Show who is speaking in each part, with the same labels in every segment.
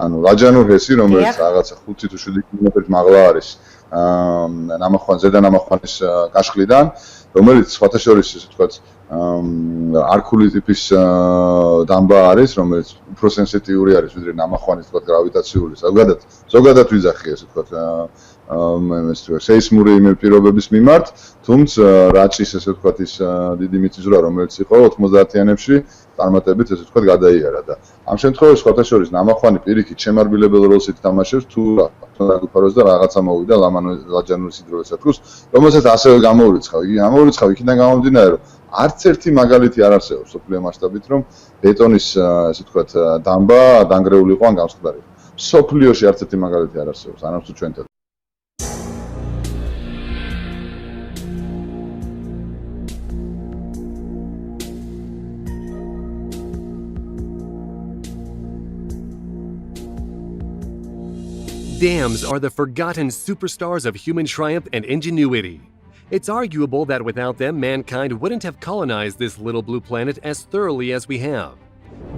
Speaker 1: ანუ ლაჯანურჰესი, რომელიც რაღაცა 5 თუ 7 კილომეტრით მაღლა არის ზედა ნამოხვანის კაშხლიდან, რომელიც სხვათა შორის ესე ვთქვათ არქული ტიპის დამბა არის, რომელიც უფრო სენსიტიური არის ვიდრე ნამოხვანის ვთქვათ გრავიტაციული. ზოგადად ვიძახი ესე ვთქვათ სეისმური პირობების მიმართ, თუმცა რაჭის ესე ვთქვათ ის დიდი მიწისძვრა, რომელიც იყო 90-იანებში, წარმატებით ესე ვთქვათ გადაიარა და ამ შემთხვევაში სხვათა შორის ნამოხვანი პირიქით შემარბილებელ როლს ითამაშებს თუ დაგიფაროს და რაღაცა მოვიდა ლაჯანურის ჰიდროელექტროსადგურს, რომელსაც ასევე გამოურიცხავ. იგი გამოურიცხავ იქიდან გამომდინარე, რომ არც ერთი მაგალითი არ არსებობს მსოფლიო მასშტაბით, რომ ბეტონის ესე ვთქვათ დამბა დანგრეული იყო ან გამსხდარი. მსოფლიოში არც ერთი მაგალითი არ არსებობს, არამედ თუ ჩვენთან.
Speaker 2: Dams are the forgotten superstars of human triumph and ingenuity. It's arguable that without them, mankind wouldn't have colonized this little blue planet as thoroughly as we have.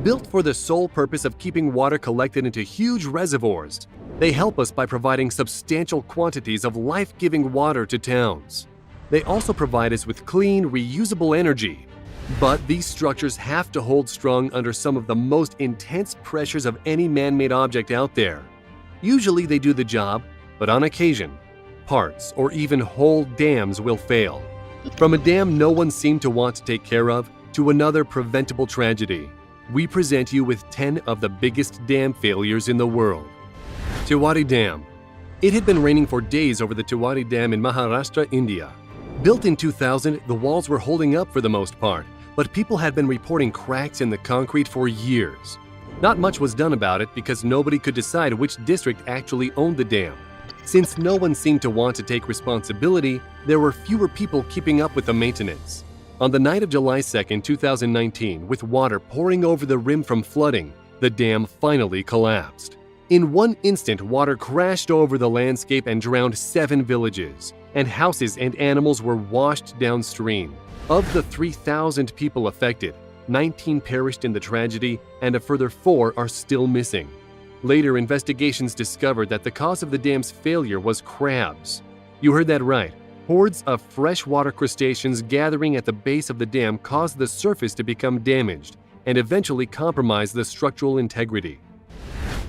Speaker 2: Built for the sole purpose of keeping water collected into huge reservoirs, they help us by providing substantial quantities of life-giving water to towns. They also provide us with clean, reusable energy. But these structures have to hold strong under some of the most intense pressures of any man-made object out there. Usually they do the job, but on occasion, parts or even whole dams will fail. From a dam no one seemed to want to take care of to another preventable tragedy, we present you with 10 of the biggest dam failures in the world. Tiwari Dam. It had been raining for days over the Tiwari Dam in Maharashtra, India. Built in 2000, the walls were holding up for the most part, but people had been reporting cracks in the concrete for years. Not much was done about it because nobody could decide which district actually owned the dam. Since no one seemed to want to take responsibility, there were fewer people keeping up with the maintenance. On the night of July 2nd, 2019, with water pouring over the rim from flooding, the dam finally collapsed. In one instant, water crashed over the landscape and drowned 7 villages, and houses and animals were washed downstream. Of the 3,000 people affected, 19 perished in the tragedy, and a further 4 are still missing. Later, investigations discovered that the cause of the dam's failure was crabs. You heard that right. Hordes of freshwater crustaceans gathering at the base of the dam caused the surface to become damaged and eventually compromised the structural integrity.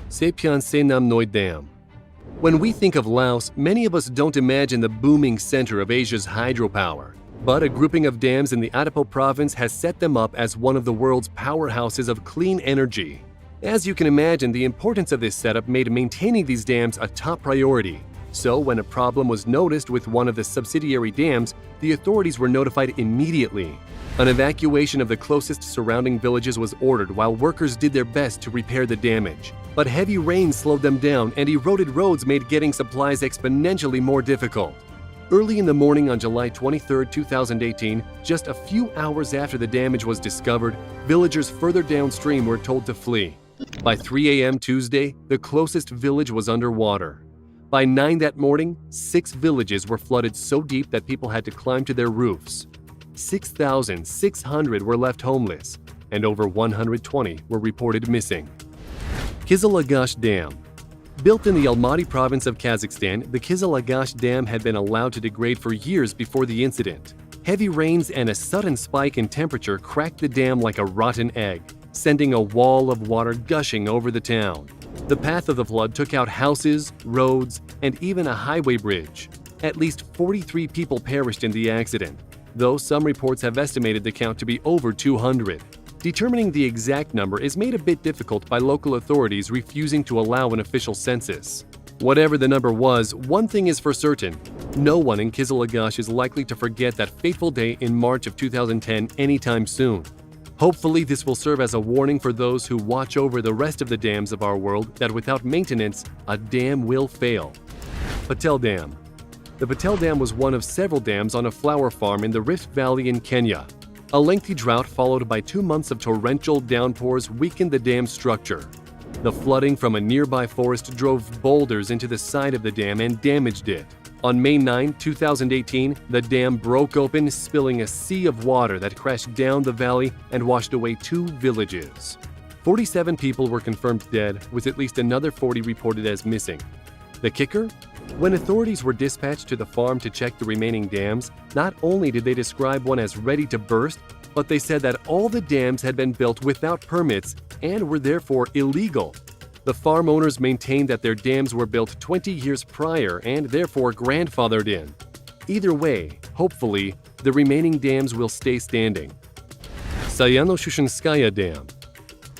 Speaker 2: Sepian-Senamnoy Dam. When we think of Laos, many of us don't imagine the booming center of Asia's hydropower. But a grouping of dams in the Adipo province has set them up as one of the world's powerhouses of clean energy. As you can imagine, the importance of this setup made maintaining these dams a top priority. So when a problem was noticed with one of the subsidiary dams, the authorities were notified immediately. An evacuation of the closest surrounding villages was ordered while workers did their best to repair the damage. But heavy rain slowed them down and eroded roads made getting supplies exponentially more difficult. Early in the morning on July 23, 2018, just a few hours after the damage was discovered, villagers further downstream were told to flee. By 3 a.m. Tuesday, the closest village was underwater. By 9 that morning, 6 villages were flooded so deep that people had to climb to their roofs. 6,600 were left homeless, and over 120 were reported missing. Kizilagash Dam. Built in the Almaty province of Kazakhstan, the Kizilagash Dam had been allowed to degrade for years before the incident. Heavy rains and a sudden spike in temperature cracked the dam like a rotten egg, sending a wall of water gushing over the town. The path of the flood took out houses, roads, and even a highway bridge. At least 43 people perished in the accident, though some reports have estimated the count to be over 200. Determining the exact number is made a bit difficult by local authorities refusing to allow an official census. Whatever the number was, one thing is for certain. No one in Kizilagash is likely to forget that fateful day in March of 2010 anytime soon. Hopefully, this will serve as a warning for those who watch over the rest of the dams of our world that without maintenance, a dam will fail. Patel Dam. The Patel Dam was one of several dams on a flower farm in the Rift Valley in Kenya. A lengthy drought followed by 2 months of torrential downpours weakened the dam's structure. The flooding from a nearby forest drove boulders into the side of the dam and damaged it. On May 9, 2018, the dam broke open, spilling a sea of water that crashed down the valley and washed away 2 villages. 47 people were confirmed dead, with at least another 40 reported as missing. The kicker? When authorities were dispatched to the farm to check the remaining dams, not only did they describe one as ready to burst, but they said that all the dams had been built without permits and were therefore illegal. The farm owners maintained that their dams were built 20 years prior and therefore grandfathered in. Either way, hopefully, the remaining dams will stay standing. Sayano-Shushenskaya Dam.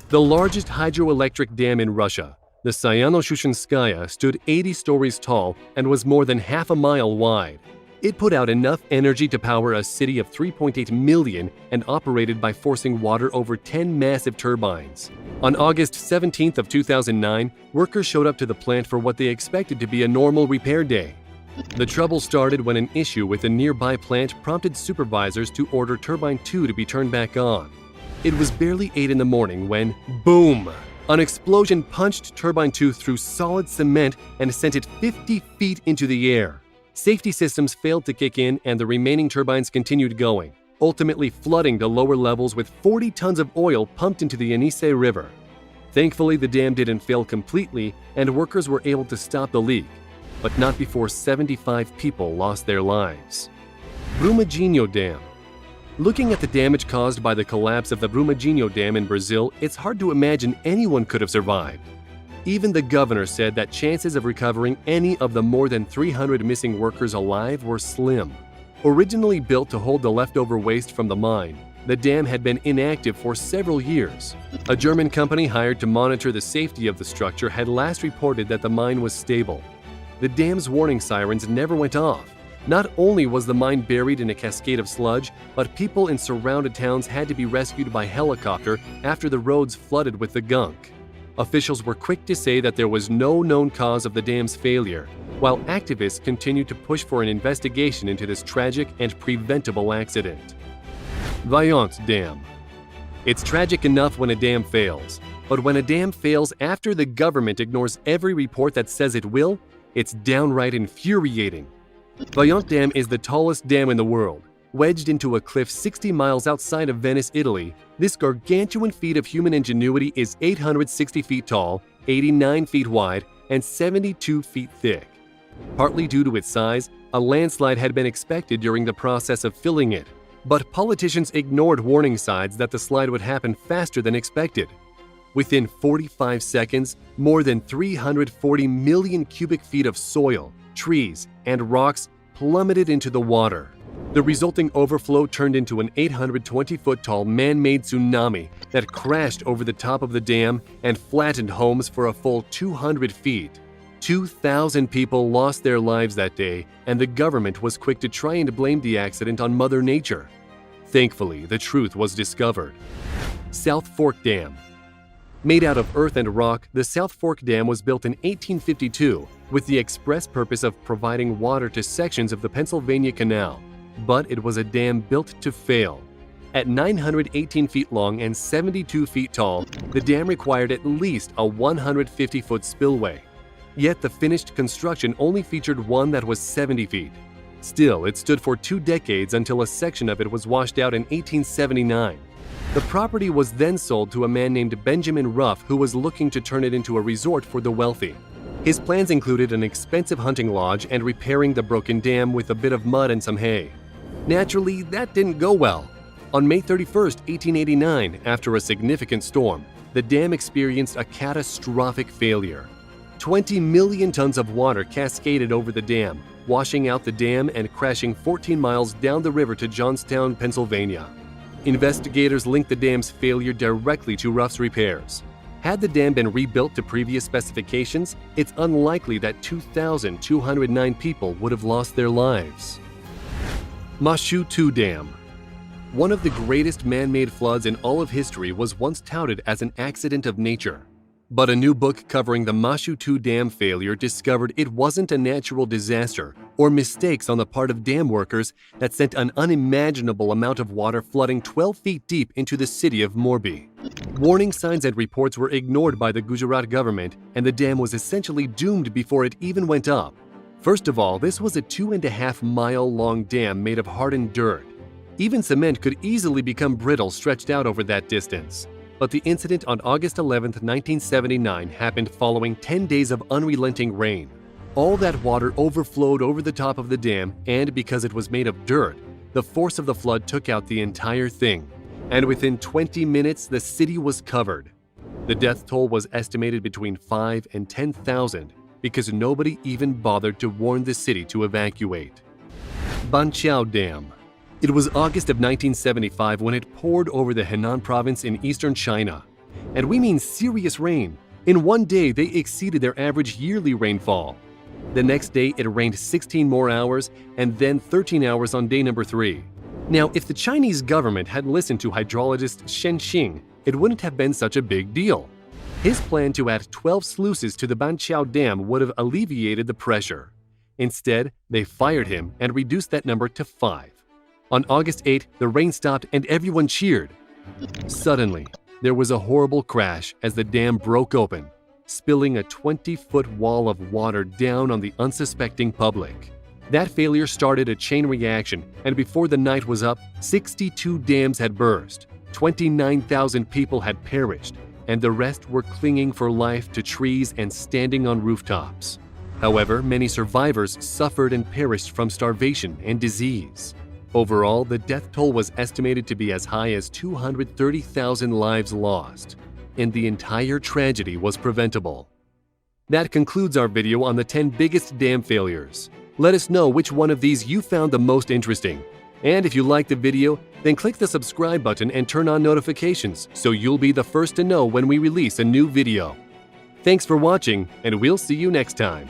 Speaker 2: The largest hydroelectric dam in Russia, the Sayano-Shushenskaya stood 80 stories tall and was more than half a mile wide. It put out enough energy to power a city of 3.8 million and operated by forcing water over 10 massive turbines. On August 17th of 2009, workers showed up to the plant for what they expected to be a normal repair day. The trouble started when an issue with a nearby plant prompted supervisors to order Turbine 2 to be turned back on. It was barely 8 in the morning when, boom! An explosion punched Turbine 2 through solid cement and sent it 50 feet into the air. Safety systems failed to kick in and the remaining turbines continued going, ultimately flooding the lower levels with 40 tons of oil pumped into the Yenisei River. Thankfully, the dam didn't fail completely and workers were able to stop the leak, but not before 75 people lost their lives. Brumadinho Dam. Looking at the damage caused by the collapse of the Brumadinho Dam in Brazil, it's hard to imagine anyone could have survived. Even the governor said that chances of recovering any of the more than 300 missing workers alive were slim. Originally built to hold the leftover waste from the mine, the dam had been inactive for several years. A German company hired to monitor the safety of the structure had last reported that the mine was stable. The dam's warning sirens never went off. Not only was the mine buried in a cascade of sludge, but people in surrounded towns had to be rescued by helicopter after the roads flooded with the gunk. Officials were quick to say that there was no known cause of the dam's failure, while activists continued to push for an investigation into this tragic and preventable accident. Vaillant Dam. It's tragic enough when a dam fails, but when a dam fails after the government ignores every report that says it will, it's downright infuriating. Vaillant Dam is the tallest dam in the world. Wedged into a cliff 60 miles outside of Venice, Italy, this gargantuan feat of human ingenuity is 860 feet tall, 89 feet wide, and 72 feet thick. Partly due to its size, a landslide had been expected during the process of filling it, but politicians ignored warning signs that the slide would happen faster than expected. Within 45 seconds, more than 340 million cubic feet of soil, trees, and rocks plummeted into the water. The resulting overflow turned into an 820-foot-tall man-made tsunami that crashed over the top of the dam and flattened homes for a full 200 feet. 2,000 people lost their lives that day, and the government was quick to try and blame the accident on Mother Nature. Thankfully, the truth was discovered. South Fork Dam. Made out of earth and rock, the South Fork Dam was built in 1852 with the express purpose of providing water to sections of the Pennsylvania Canal. But it was a dam built to fail. At 918 feet long and 72 feet tall, the dam required at least a 150-foot spillway. Yet the finished construction only featured one that was 70 feet. Still, it stood for 2 decades until a section of it was washed out in 1879. The property was then sold to a man named Benjamin Ruff, who was looking to turn it into a resort for the wealthy. His plans included an expensive hunting lodge and repairing the broken dam with a bit of mud and some hay. Naturally, that didn't go well. On May 31, 1889, after a significant storm, the dam experienced a catastrophic failure. 20 million tons of water cascaded over the dam, washing out the dam and crashing 14 miles down the river to Johnstown, Pennsylvania. Investigators linked the dam's failure directly to Ruff's repairs. Had the dam been rebuilt to previous specifications, it's unlikely that 2,209 people would have lost their lives. Mashu 2 Dam. One of the greatest man-made floods in all of history was once touted as an accident of nature. But a new book covering the Mashu 2 Dam failure discovered it wasn't a natural disaster or mistakes on the part of dam workers that sent an unimaginable amount of water flooding 12 feet deep into the city of Morbi. Warning signs and reports were ignored by the Gujarat government, and the dam was essentially doomed before it even went up. First of all, this was a 2.5-mile-long dam made of hardened dirt. Even cement could easily become brittle stretched out over that distance. But the incident on August 11, 1979 happened following 10 days of unrelenting rain. All that water overflowed over the top of the dam, and because it was made of dirt, the force of the flood took out the entire thing. And within 20 minutes, the city was covered. The death toll was estimated between 5 and 10,000 because nobody even bothered to warn the city to evacuate. Banqiao Dam. It was August of 1975 when it poured over the Henan province in eastern China. And we mean serious rain. In one day, they exceeded their average yearly rainfall. The next day, it rained 16 more hours and then 13 hours on day number 3. Now, if the Chinese government had listened to hydrologist Shen Xing, it wouldn't have been such a big deal. His plan to add 12 sluices to the Banqiao Dam would have alleviated the pressure. Instead, they fired him and reduced that number to 5. On August 8, the rain stopped and everyone cheered. Suddenly, there was a horrible crash as the dam broke open, spilling a 20-foot wall of water down on the unsuspecting public. That failure started a chain reaction, and before the night was up, 62 dams had burst, 29,000 people had perished, and the rest were clinging for life to trees and standing on rooftops. However, many survivors suffered and perished from starvation and disease. Overall, the death toll was estimated to be as high as 230,000 lives lost, and the entire tragedy was preventable. That concludes our video on the 10 biggest dam failures. Let us know which one of these you found the most interesting. And if you liked the video, then click the subscribe button and turn on notifications so you'll be the first to know when we release a new video. Thanks for watching, and we'll see you next time.